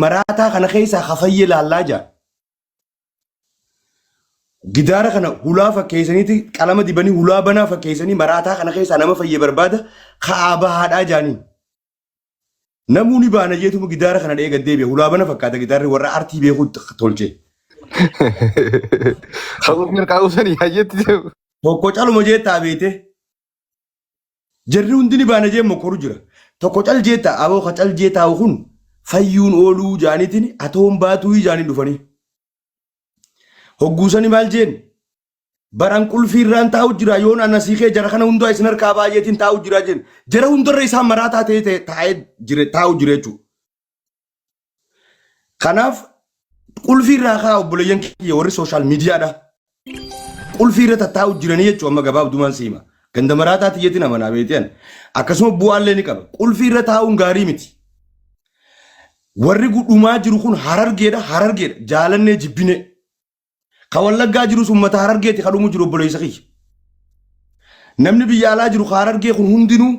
marataa kana keessa hafayye laallaa jira. Gidaara kana hulaa fakkeessaniiti qalama dibanii hulaa banaa fakkeessanii marataa kana keessa nama fayye barbaada kaaba haadhaa jaanii. Namoonni baana jeetu gidaara kana dhee gaddeebi'e hulaa bana fakkaata gidaarri warra artii beekuu tolche. Kaawusanii hayyetti tokko caluma jeettaa beete jarri hundi ni baana jee mokkoru jira. Tokko cal jeettaa aboo ka cal jeettaa kun fayyuun ooluu jaaniitiin atoon baatuu jaanii dhufanii. Hogguusanii maal jeen baran qulfiirraan taa'u jira yoon anasiikee jara kana hundaa isin harkaa baay'eetiin taa'u jira jeen jara hundarra isaan marataa ta'ee taa'ee taa'u jira jechuudha. Kanaaf qulfiirraa kaa obboleeyyan kiyya warri sooshaal miidiyaadha. Qulfiirra taa'u jiranii jechuudha amma gabaabdumaan siima. Ganda marataa xiyyeetiin amanaa beekan akkasuma bu'aallee ni qaba. Qulfiirra taa'uun gaarii miti. Warri dhumaa jiru kun harargeedha jaalannee jibbine. Kawallaggaa jiru ummata harargeeti kadhumu jiru obboleessa kiyya. Namni biyya alaa jiru harargee kun hundinuu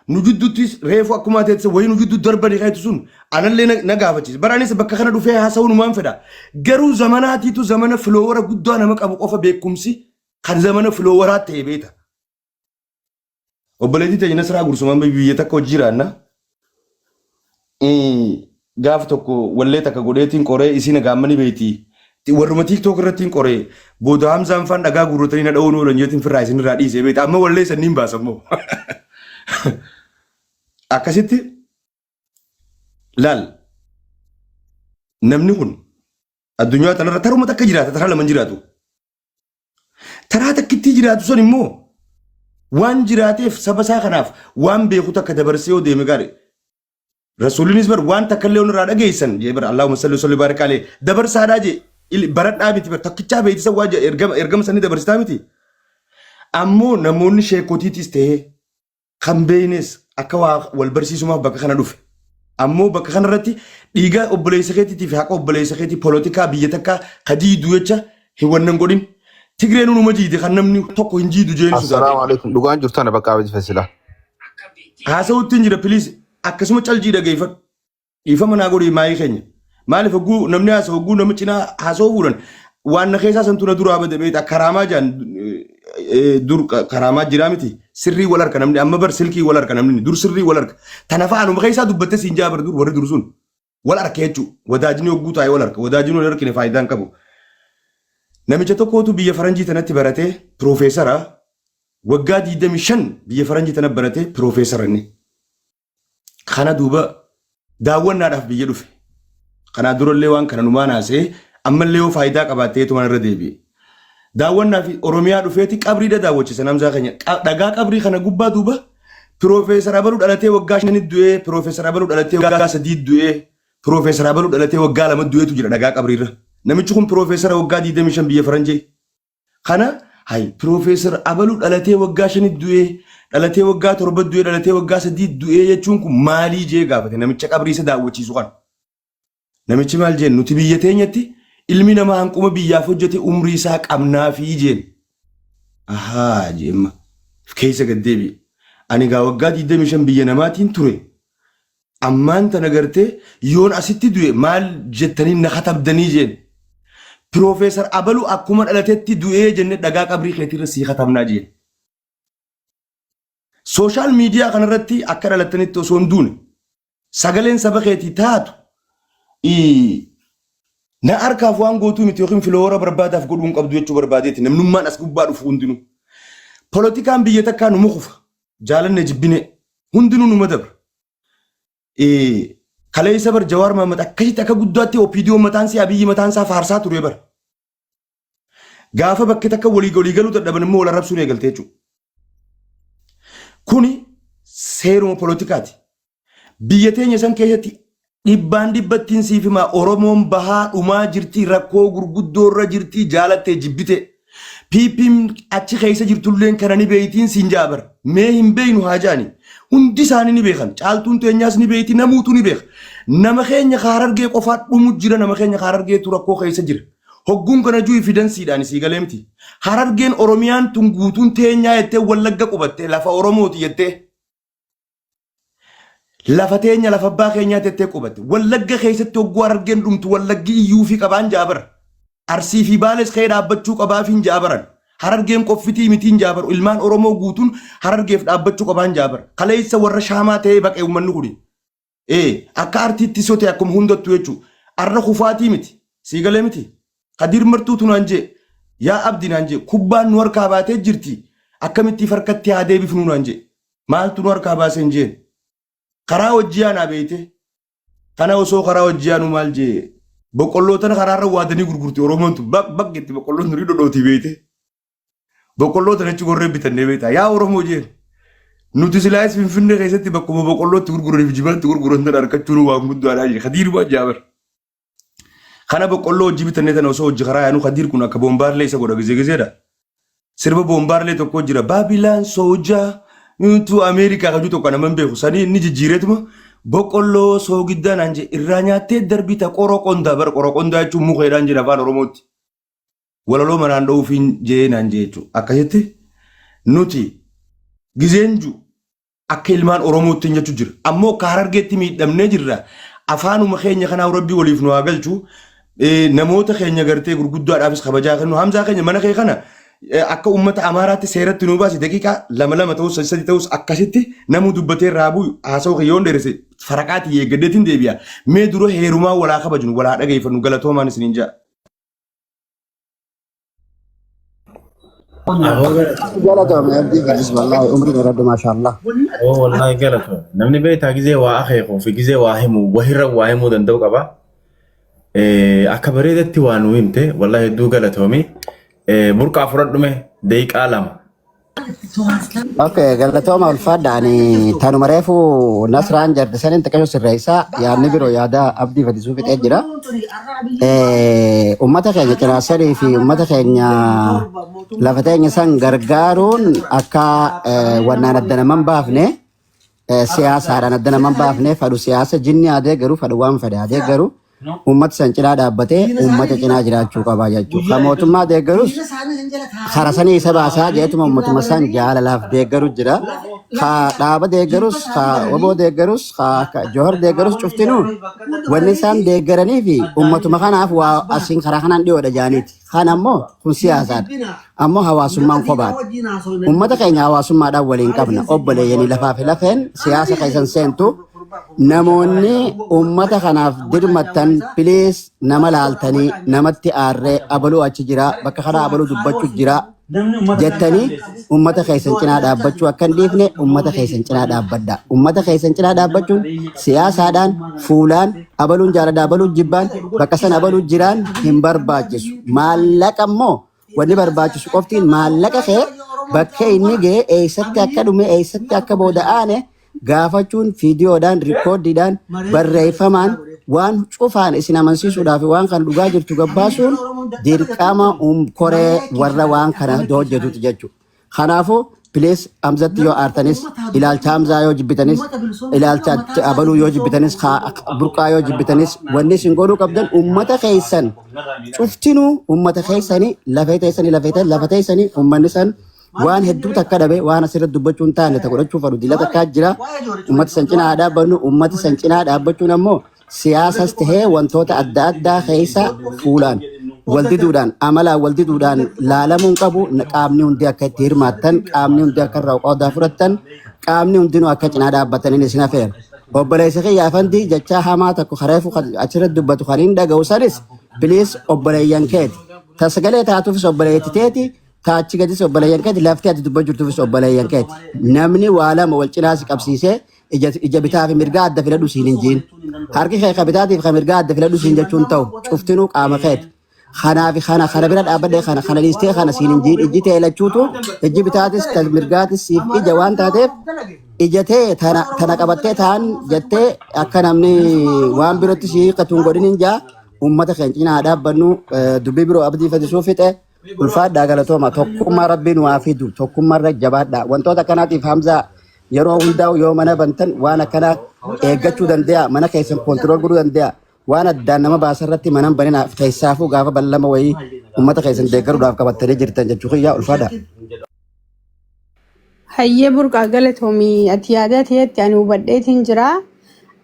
nu jidduutti reefu akkuma ta'e wayii nu jidduu darbanii kaitu sun anallee na gaafachiisa. Baraanis bakka kana dhufee haasa'uu numaan fedha. Garuu zamanaatiitu zamana filoowara guddaa nama qabu qofa beekumsi kan zamana filoowaraa ta'e beeta. Obboleettii ta'e Nasraa Gursumaan biyya takka hojii jiraanna. Gaafa tokko wallee takka godheetiin qoree isiin gaammanii beetii. Warruma TikTok irratti qoree booda Hamzaan faan dhagaa guurratanii na dha'uun oolan jeetiin firraa isin irraa dhiisee beeta amma wallee sanniin baasammoo. Akkasitti laal namni kun addunyaa tanarra taruma takka jiraata taraa lama jiraatu. Taraa takkitti jiraatu sun immoo waan jiraateef saba isaa kanaaf waan beeku takka dabarsee yoo deeme gaari. Rasuulinis bar waan takka illee onirraa dhageessan jee bar Allahumma salli salli baarikaalee dabarsaadhaa jee. Baradhaa miti takkichaa beektisa waa ergama sanii dabarsitaa miti. Ammoo namoonni sheekotiitis ta'ee kan beeynes akka waa wal barsiisumaaf bakka kana dhufe. Ammoo bakka kanarratti dhiiga obboleessa keetiitiif haqa obboleessa keetii polotikaa biyya takkaa kadiiduu jecha hin wannan godhin. Tigreen uuma jiide kan namni tokko hin jiidu jeenu. Assalaamu alaikum dhugaan jirtan bakka abidii fasila. Haasawutti hin jira piliis akkasuma calcii dhageeffadhu. Dhiifama naa godhi maayii keenya. Maaliif hogguu namni haasa'u hogguu namni cinaa haasa'uu fuudhan waan na keessaa santuuna duraa bade beektaa karaamaa jaan dur karaamaa jiraa miti sirrii wal harka namni amma bar silkii wal harka namni dur sirrii wal harka tana fa'aanuma keessaa dubbattee siin jaabar dur warri dur sun wal harka jechuudha wadaajini hogguu taa'ee wal harka wadaajini wal harkine faayidaan qabu. Namicha tokkootu biyya faranjii tanatti baratee piroofeesara waggaa 25 biyya faranjii tanatti baratee piroofeesara inni kana duuba daawwannaadhaaf biyya dhufe. Kana durallee waan kana numaan haasee ammallee yoo faayidaa qabaatteetu waan irra deebi'e. Daawwannaaf Oromiyaa dhufeeti qabriidha daawwachiisa namsaa keenya. Dhagaa qabrii kana gubbaa duuba piroofeesara Abaluu dhalatee waggaa 5 du'ee, piroofeesara Abaluu dhalatee waggaa 3 du'ee, piroofeesara Abaluu dhalatee waggaa 2 du'eetu jira dhagaa qabriirra. Namichi kun piroofeesara waggaa 25 biyya Faranjii. Kana piroofeesara Abaluu dhalatee waggaa 5 du'ee, dhalatee waggaa 7 du'ee, dhalatee waggaa 3 du'ee jechuun kun maalii jee gaafate namicha qabrii isa daawwachiisu kana. Namichi maal jeen nuti biyya teenyatti ilmi namaa hanquma biyyaaf hojjete umrii isaa qabnaafi jeen. Ahaa jeemma keessa gaddeebi'e. Ani gaa waggaa 25 biyya namaatiin ture. Ammaan tana gartee yoon asitti du'e maal jettanii na katabdanii jeen. Piroofeesar Abaluu akkuma dhalatetti du'ee jenne dhagaa qabrii keetirra sii katabnaa jeen. Sooshaal miidiyaa kanarratti akka dhalattanitti osoo hin duune sagaleen saba keetii taatu. Na harkaaf waan gootuu miti yookiin filoora barbaadaaf godhuun qabdu jechuu barbaadeeti namnummaan as gubbaa dhufu hundinuu. Polotikaan biyya takkaa nu mukufa jaalanne jibbine hundinuu nu madabra. Kaleessa bar Jawaar Mahmad akkasitti akka guddaatti OPDO mataan isaa Abiyyi mataan isaa faarsaa ture bara. Gaafa bakki takka walii galuu dadhaban immoo wal arrabsuun eegalte jechuudha. Kuni seeruma polotikaati. Biyya teenya san keessatti dhibbaan dhibbattiin siifimaa Oromoon bahaa dhumaa jirti rakkoo gurguddoorra jirti jaalattee jibbite. Piippiin achi keessa jirtulleen kana ni beeytiin siin jaabar. Mee hin beeynu haa jaani. Hundi isaanii ni beekan. Caaltuun teenyaas ni beeyti namuutu ni beeka. Nama keenya Harargee qofaa dhumu jira nama keenya Harargeetu rakkoo keessa jira. Hogguun kana juu fidansiidhaan sii galee miti. Harargeen Oromiyaan tun guutuun teenyaa jettee Wallagga qubattee lafa Oromooti jettee. lafateenya lafabbaa keenyaa tettee qubate wallagga keessatti hogguu argeen dhumtu wallaggi iyyuu fi qabaan jaabar arsii fi baales kee dhaabbachuu qabaafiin jaabaran harargeen qoffitii mitiin jaabar ilmaan oromoo guutuun harargeef dhaabbachuu qabaan jaabar kaleessa warra shaamaa ta'ee baqee uummanni kuni akka artiitti sote akkuma hundattu jechuu arra kufaatii miti siigalee miti Qadir martuutu naan jee yaa abdi naan jee kubbaan nu harkaa baatee jirti akkamitti farkatti haa deebifnu naan jee maaltu nu harkaa baaseen jeen karaa hojjiyaanaa beeyte kana osoo karaa hojjiyaanu maal jee boqqollootana karaarra waadanii gurgurti oromoontu bakkeetti boqqolloon nurii dhodhootii beeyte boqqollootana achi gorree bitannee beeyta yaa oromoo jeen nuti silaayis finfinnee keessatti bakkuma boqqollootti gurguraniif jibatti gurguran tan harkachuun waan guddaadhaa jee Qadir waan jaabar kana boqqolloo hojii bitannee tana osoo hojii karaa yaanu Qadir kun akka boombaarlee isa godha gizeedha sirba boombaarlee tokko jira baabilaan soojaa Nutu Amerika kaju tokko naman beeku sani inni jijjiiretuma boqqolloo soogiddaa naan jee irraa nyaattee darbita qoroqondaa bar qoroqondaa jechuun mukeedhaan jedha afaan Oromootti walaloo manaan dha'uufiin jee naan jee jechuudha akkasitti nuti gizeenju akka ilmaan Oromootti hin jechuu jira ammoo akka Harargeetti miidhamnee jirra afaanuma keenya kanaa rabbii waliif nu haa galchu namoota keenya gartee gurguddaadhaafis kabajaa kennu Hamzaa keenya mana kee kana akka ummata Amaaraatti seeratti nu baasi daqiiqaa lama ta'us sadi ta'us akkasitti namu dubbatee raabuu haasa'u kiyyoon dheerese faraqaati eeggadeetiin deebi'a mee dura heerumaa walaa kabajnu walaa dhageeffannu galatoomaan isiniin jaa. galatoomi abdii gadis wallahi umrii dheeradhu maashaallah. Wallahi galatoomi namni beektaa gizee waa akeekuu fi gizee waa himu wahirra waa himuu danda'u qaba. Akka bareedatti waa nu himte wallahi hedduu galatoomi. Burqa furadhume daqiiqaa lama. Okay, galatooma ulfaadhaan tanuma reefu Nasraan jardisaniin xiqqasho sirreessaa yaadni biroo yaada abdii fadisuu fixee jira. Uummata keenya cinaasanii fi uummata keenya lafa teenya san gargaaruun akka wannaan adda naman baafne siyaasaadhaan adda naman baafne fadhu siyaasa jinni adee garuu fadhu waan fedhe adee garuu ummata san cinaa dhaabbatee ummata cinaa jiraachuu qabaa jechuudha. Kan mootummaa deeggarus harasanii isa baasaa jeetuma ummatuma san jaalalaaf deeggaru jira. Ka dhaaba deeggarus, ka oboo deeggarus, ka Johor deeggarus cuftinuu wanni isaan deeggaranii fi ummatuma kanaaf waa asiin karaa kanaan dhiyoodha jaaniiti. Kan ammoo kun siyaasaadha. Ammoo hawaasummaan kophaadha. Ummata keenya hawaasummaadhaan waliin qabna. Obboleeyyanii lafaa fi lafeen siyaasa keessan seentu namoonni ummata kanaaf dirmattan please nama laaltanii namatti aarree abaluu achi jira bakka kanaa abaluu dubbachuu jira jettanii ummata keessan cinaa dhaabbachuu akka hin dhiifne ummata keessan cinaa dhaabbadha. Ummata keessan cinaa dhaabbachuun siyaasaadhaan fuulaan abaluun jaalala abaluun jibbaan bakka san abaluu jiraan hin barbaachisu. Maallaqa immoo wanni barbaachisu qoftiin maallaqa kee bakka inni ga'e eessatti akka dhume eessatti akka booda'aane gaafachuun viidiyoodhaan rikoordiidhaan barreeffamaan waan cufaan isin amansiisuudhaaf waan kana dhugaa jirtu gabbaasuun dirqama koree warra waan kana hojjetuuti jechuudha. Kanaafuu pilees Hamzatti yoo aartanis ilaalcha Hamzaa yoo jibbitanis ilaalcha abaluu yoo jibbitanis burqaa yoo jibbitanis wanni isin godhuu qabdan ummata keessan cuftinuu ummata keessanii lafee teessanii ummanni san waan hedduu takka dhabe waan asirratti dubbachuun taane ta godhachuu fadhu dilata akka jira ummata san cinaa dhaabbannu ummata san cinaa dhaabbachuun ammoo siyaasas tahee wantoota adda addaa keessa fuulaan waldiduudhaan amalaan waldiduudhaan laalamuun qabu qaamni hundi akka itti hirmaattan qaamni hundi akka irraa qoodaa fudhattan qaamni hundinuu akka cinaa dhaabbataniin isin afeera. Obboleessa kiyyaa Afandii jechaa hamaa tokko kareefu achirratti dubbatu kan hin dhaga'u sanis biliis obboleeyyan keeti. Tasagalee taatuufis obboleetti teeti. Taachi gadis obboleeyyan keeti laftee ati dubba jirtuufis obboleeyyan keeti. Namni waa lama wal cinaa si qabsiisee ija bitaa fi mirgaa adda filadhu siin hin jiin. Harki kee ka bitaatiif ka mirgaa adda filadhu siin jechuun ta'u cuftinuu qaama keeti. Kanaaf kana bira dhaabbadhee kana dhiistee kana siin hin jiin ijji ta'e lachuutu ijji bitaatis kan mirgaatis siif ija waan taateef ija ta'e tana qabattee ta'an jettee akka namni waan birootti si hiikkatuun godhin hin jaa uummata keenya cinaa dhaabbannu dubbii biroo abdii fadisuu fixe. Ulfaadhaa galatooma tokkummaa rabbiin waa fidu tokkummaarra jabaadhaa wantoota akkanaatiif Hamzaa yeroo hundaa'u yoo mana bantan waan akkanaa eeggachuu danda'a mana keessan koontirool godhuu danda'a waan addaan nama baasarratti manan baninaaf teessaafuu gaafa ballama wayii uummata keessan deeggaruudhaaf qabattanii jirtan jechuu kiyyaa ulfaadhaa. Hayyee burqaa galatoomii ati yaada ta'etti ani hubadheetiin jira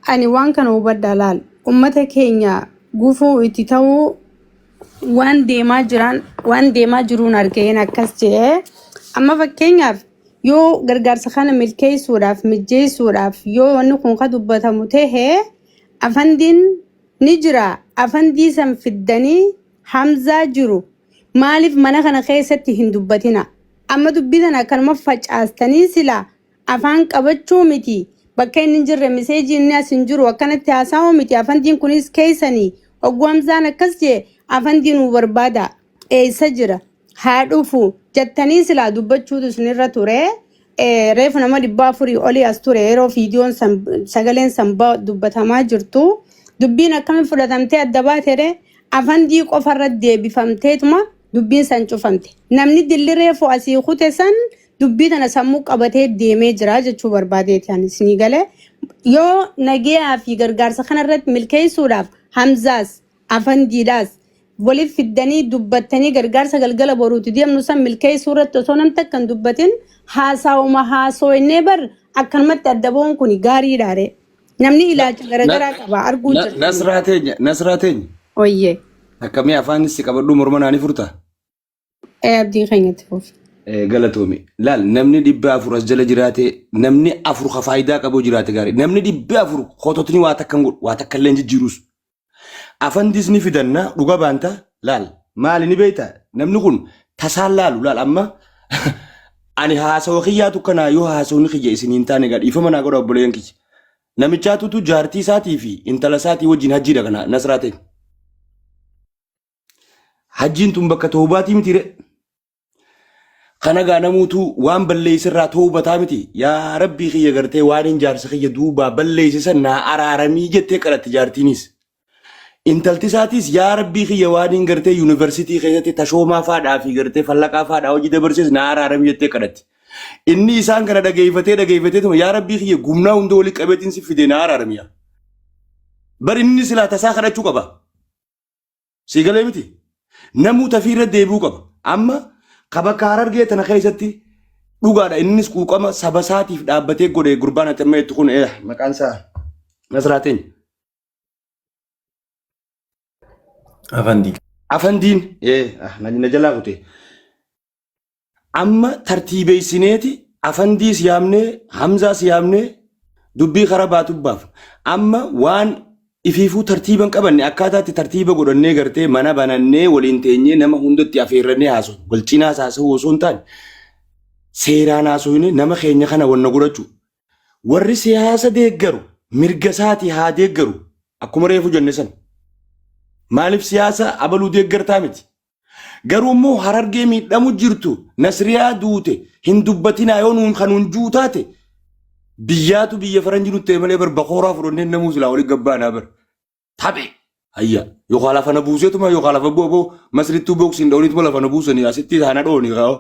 ani waan kana hubadha laal ummata keenya gufuu itti ta'uu waan deemaa jiruun argeen akkas jedhee amma fakkeenyaaf yoo gargaarsa kana milkeessuudhaaf mijjeessuudhaaf yoo wanni kun ka dubbatamu tahee afandiin ni jira afandii san fiddanii Hamzaa jiru maaliif mana kana keessatti hin dubbatina amma dubbitan akkanuma facaastanii sila afaan qabachuu miti bakka inni jirre meseejii inni as hin jiru akkanatti haasa'uu miti afandiin kunis keessanii oguu Hamzaan akkas jee afandiin nu barbaada eessa jira haa dhufu jettanii sila dubbachuutu isinirra ture reefu nama 400 olii as ture yeroo viidiyoon sagaleen san dubbatamaa jirtu dubbiin akkamiin fudhatamtee adda baatere afandii qofarra deebifamteetuma dubbiin san cufamte namni dilli reefu asii kute san dubbii tana sammuu qabatee deemee jira jechuu barbaadeeti ani isinii galee yoo nageeyaa fi gargaarsa kanarratti milkeessuudhaaf Hamzaas afandiidhaas waliif fiddanii dubbattanii gargaarsa galgala boruuti deemnu san milkeessuu irratti osoo namni akkan dubbatin haasoo innee bar akkanumatti adda ba'uun kun gaariidhaare namni ilaalcha garagaraa qaba arguu jira. Nasraateenya. Oyyee. Akkamii afaan si qabadhu morma naanii furta? Abdii keenyatti fuuf. Galatoomi. Laal namni 400 as jala jiraate namni 4 ka faayidaa qabu jiraate gaarii namni 400 hoototni waa takka illee jijjiirus. Afandis ni fidanna dhuga baanta laal maali ni beeyta namni kun tasaan laalu laal amma ani haasawaa kiyyaatu kana yoo haasawni kiyya isiniin taane gadhiifama naa godha obboleeyyan kiyya. Namichaatutu jaartii isaatii fi intala isaatii wajjin hajjiidha kana Nasraateen. Hajjiin tun bakka toobaatii mitiire. Kana gaa namuutu waan balleessirraa toobataa miti. Yaa rabbii kiyya gartee waan hin jaarsa kiyya duubaa balleessisan naa araaramii jettee kadhatti jaartiinis. Intalti isaatis yaa rabbii kiyya waan hin gartee yuunivarsiitii keessatti tashoomaa faadhaa fi gartee fallaqaa faadhaa hojii dabarsees naa araaramii jettee kadhatti. Inni isaan kana dhageeffatee tuma yaa rabbii kiyya gumnaa hunda walii qabeetiin si fidee naa araaramiya. Bari inni silaa tasaa kadhachuu qaba. Si galee miti. Namuu tafiirra deebi'uu qaba. Amma kabakka Harargee tana keessatti dhugaadha innis quuqama saba isaatiif dhaabbatee godhee gurbaan ati amma itti kun maqaan isaa Nasraateenya. Afandiin na jalaa kute. Amma tartiibeessineeti afandii siyaamnee Hamzaa siyaamnee dubbii karaa baatubbaaf amma waan ifiifuu tartiiban qabanne akkaataatti tartiiba godhannee gartee mana banannee waliin teenyee nama hundatti afeerrannee haasoo walcinaas haasoo osoo hin taane seeraan haasofne nama keenya kana wanna godhachuu warri siyaasa deeggaru mirga isaatii haa deeggaru akkuma reefu jenne san maaliif siyaasa abaluu deeggartaa miti. Garuu immoo Harargee miidhamu jirtu Nasriyaa duute hin dubbatinaa yoo nuun kanuun juutaate biyyaatu biyya faranjii nutti malee bar bakooraa fudhannee namuu silaa walii gabbaanaa bar taphe hayya yookaan lafa na buuseetuma yookaan lafa booboo masrittuu booksiin dhawniituma lafa na buusanii asitti haana dhooni kaa'o.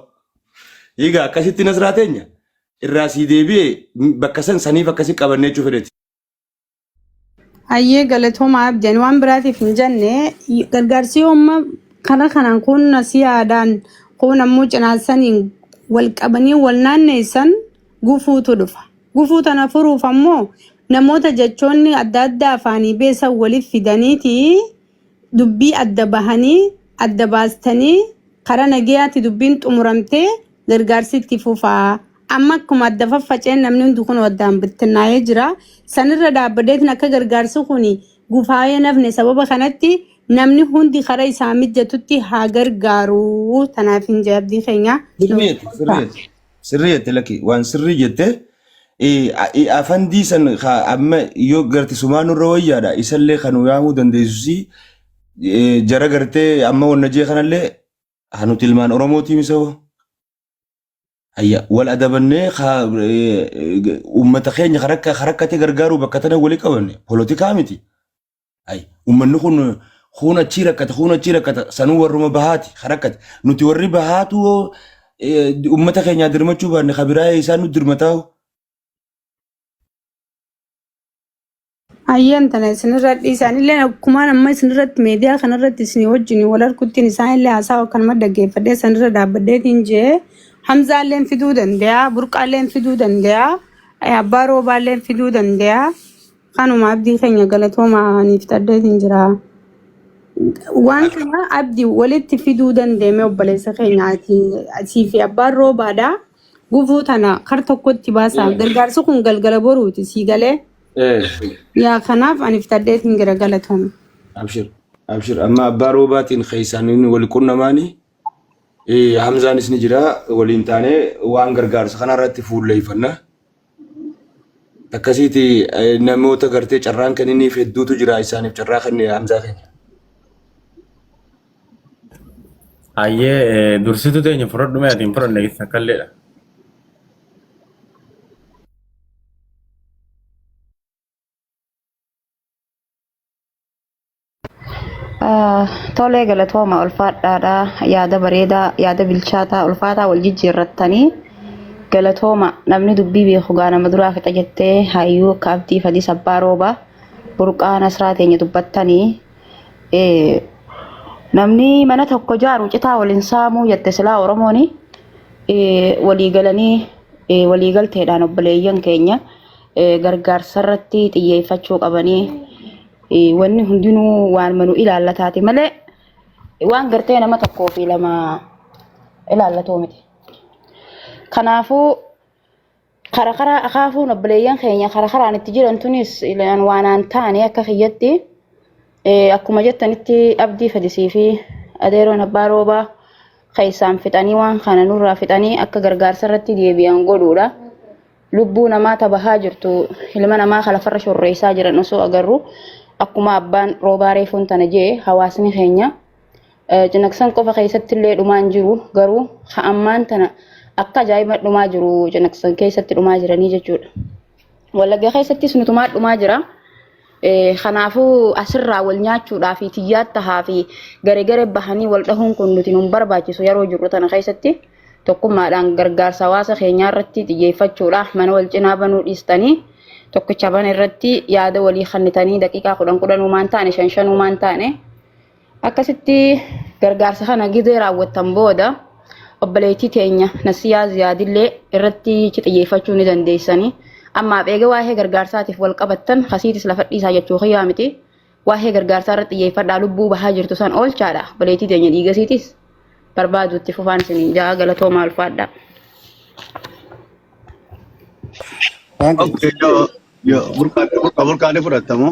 Egaa akkasitti Nasraateenya irraa sii deebi'ee bakka saniif akkasii qabannee jechuuf fedheeti. Hayyee galatoomaa abdiin waan biraatiif hin jenne gargaarsi uumma kanaan kun nasiyaadhaan kun ammoo cinaasaniin wal qabanii wal naanneessan gufuutu dhufa. Gufuu tana furuuf ammoo namoota jechoonni adda addaa afaanii beesan waliif fidaniiti dubbii adda bahanii adda baastanii karaa nagayaatti dubbiin xumuramtee gargaarsi itti fufaa. Amma akkuma adda faffaceen namni hundi kun waddaan bittinnaa'ee jira. Sanirra dhaabbadeetiin akka gargaarsi kun gufaa'ee nafne sababa kanatti namni hundi karaa isaa mijatutti haa gargaaru. Tanaaf hin jaabdii keenya. Sirrii jette lakki waan sirrii jette afandii san amma yoo garte sumaanurra wayyaadha isallee kan yaamuu dandeessusi jara gartee amma wanna jee kanallee hanuti ilmaan Oromootii misoo. Ayya wal adabannee uummata keenya harakkate gargaaruu bakka tana walii qabanne polotikaa miti. Uummanni kun achii rakkata sanuu warruma bahaati harakkate nuti warri bahaatu uummata keenyaa dirmachuu baanne kabiraa isaan nu dirmataa'u. Ayyan tana isinirratti isaanillee akkuma amma isinirratti miidiyaa kanarratti isin wajjin wal arguttiin isaanillee haasaa akkanuma dhaggeeffadhee isinirra dhaabbadheetiin jee Hamzaalleen fiduu danda'a, Burqaalleen fiduu danda'a, Abbaa Roobaalleen fiduu danda'a. kanuma abdii keenya galatooma niftaddeet hin jira. Waan kana abdii walitti fiduu dandeeme obboleessa keenyaati. Asii fi abbaan roobaadha. Gufuu tana kar tokkotti baasaa. Gargaarsi kun galgala boruuti sii galee. Yaa kanaaf niftaddeet hin jira galatooma. Abshir amma abbaa roobaatiin keessaaniin wali qunnamaanii Hamzaanis ni jira waliin taane waan gargaarsa kanarratti fuulleeffannaa. Akkasiiti namoota gartee carraan kenniiniif hedduutu jira isaaniif carraa kenne Hamzaa keenya. Ayyee dursitu teenya fudhadhume atiin fudhanne keessa kalleedha. Tolee galatooma ulfaadhaadha yaada bareedaa yaada bilchaataa ulfaataa wal jijjiirrattanii galatooma namni dubbii beeku gaa nama duraa fixa jettee hayyuu akka abdii fadii sabbaa roobaa burqaa nasraa teenya dubbattanii namni mana tokko jaaru citaa waliin saamuu jette silaa Oromooni walii galanii walii galteedhaan obboleeyyan keenya gargaarsa irratti xiyyeeffachuu qabanii wanni hundinuu waan manu ilaallataati malee waan gartee nama tokkoo fi lama ilaallatoo miti. Kanaafuu karaa akaafuun obboleeyyan keenya karaan itti jiran tunis waanaan taane akka kiyyatti akkuma jettanitti abdii fadisii fi adeeroon abbaa roobaa keessaan fixanii waan kana nurraa fixanii akka gargaarsa irratti deebi'an godhuudha. Lubbuu namaa tabahaa jirtu ilma namaa kalafarra shorreessaa jiran osoo agarru akkuma abbaan roobaa reefuun tana jee hawaasni keenya jinaksan qofa keessatti illee dhumaan jiru garuu ammaan tana akka ajaa'iba dhumaa jiru jinaksan keessatti dhumaa jiranii jechuudha. Wallagga keessattis nutumaa dhumaa jira. Kanaafuu asirraa wal nyaachuudhaa fi tiyyaattaa fi garee bahanii wal dhahuun kun nuti nun barbaachisu yeroo jirru tana keessatti tokkummaadhaan gargaarsa hawaasa keenyaa irratti xiyyeeffachuudha mana wal cinaa banuu dhiistanii tokkicha ban irratti yaada walii kannitanii daqiiqaa 10 uumaan taane 5 uumaan taane akkasitti gargaarsa kana gidee raawwattan booda obboleettii teenya nasiyaa ziyaadillee irratti xiyyeeffachuu ni dandeessanii amma beega waa'ee gargaarsaatiif wal qabattan khasiitis lafa dhiisaa jechuu khiyyaa miti waa'ee gargaarsaa irratti xiyyeeffadhaa lubbuu bahaa jirtu san oolchaadha obboleettii teenya dhiigasiitis barbaadutti fufaan isin jaa galatoomaa ulfaadhaa. Okay, yo burkaane fudhatamu.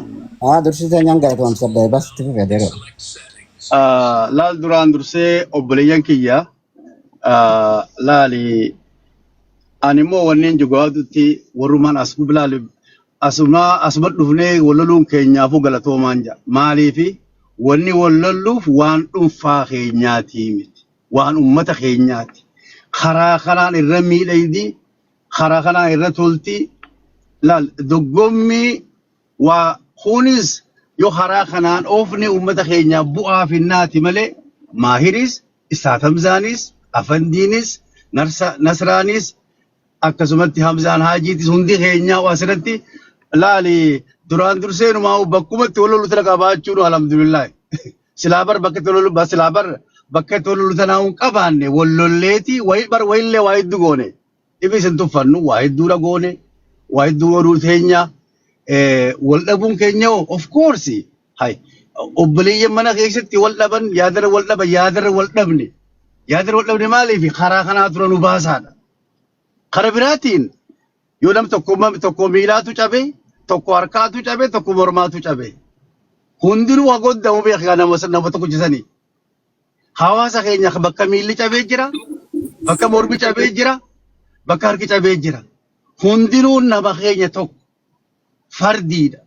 Dursitee nyaan galatoomsadha bas itti fufee adeeroo. Laal duraan dursee obboleeyyan kiyya laali ani immoo wanneen jogaadutti warrumaan as bilaali asuma dhufnee walloluun keenyaafuu galatoomaan jira. Maaliifi wanni walloluuf waan dhuunfaa keenyaati miti waan ummata keenyaati. Karaa kanaan irra miidhagdi karaa kanaan irra tolti laal doggommi waa kunis yoo karaa kanaan oofne ummata keenyaaf bu'aa finnaati malee maahiris Isaat Hamzaanis Afandiinis Nasraanis akkasumatti Hamzaan Haajiitis hundi keenyaa asirratti laali duraan dursee numaa bakkumatti wallolu tana qabaachuun alhamdulillah silaabar bakka tololu silaabar bakka tololu tanaa hin qabaanne wallolleeti wayillee waa hedduu goone dhibis hin tuffannu waa hedduudha goone waa hedduu godhuu teenya wal dhabuun keenya of course hay obboleeyyan mana keessatti wal dhaban yaadarra wal dhaban yaadarra wal dhabne maaliif karaa kanaa tura nu baasaadha. Kara biraatiin yoo nam tokko miilaatu cabe tokko harkaatu cabe tokko mormaatu cabe hundinuu waa goddamu beekaa nama tokko jisanii hawaasa keenya bakka miilli cabee jira bakka mormi cabee jira bakka harki cabee jira hundinuu nama keenya tokko fardiidha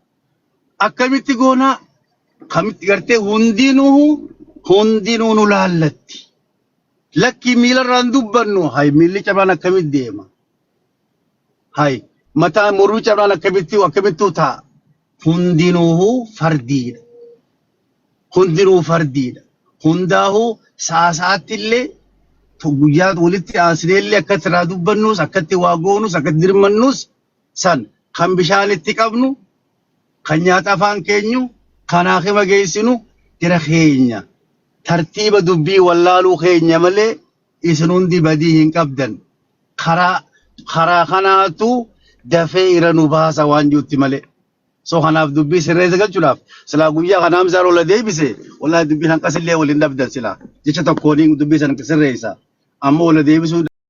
akkamitti goonaa kamitti gartee hundinuu nu laallatti lakki miilarraan dubbannu hay miilli cabaan akkamitti deema hay mataa mormi cabaan akkamitti ta'a hundinuu fardiidha hundaahu saasaatti illee guyyaa walitti aansineellee akkatti irraa dubbannus akkatti waa goonus akkatti dirmannus san kan bishaan itti qabnu kan nyaata afaan keenyu kan haakima geessinu jira keenya tartiiba dubbii wallaaluu keenya malee isin hundi badii hin qabdan karaa kanaatu dafee irra nu baasa waan juutti malee So kanaaf dubbii sirreessa galchuudhaaf silaa guyyaa kana Hamzaan ola deebise wallahi dubbiin hanqasillee waliin dhabdan silaa jecha tokkoon dubbii sana sirreessa. Amma ola deebisuu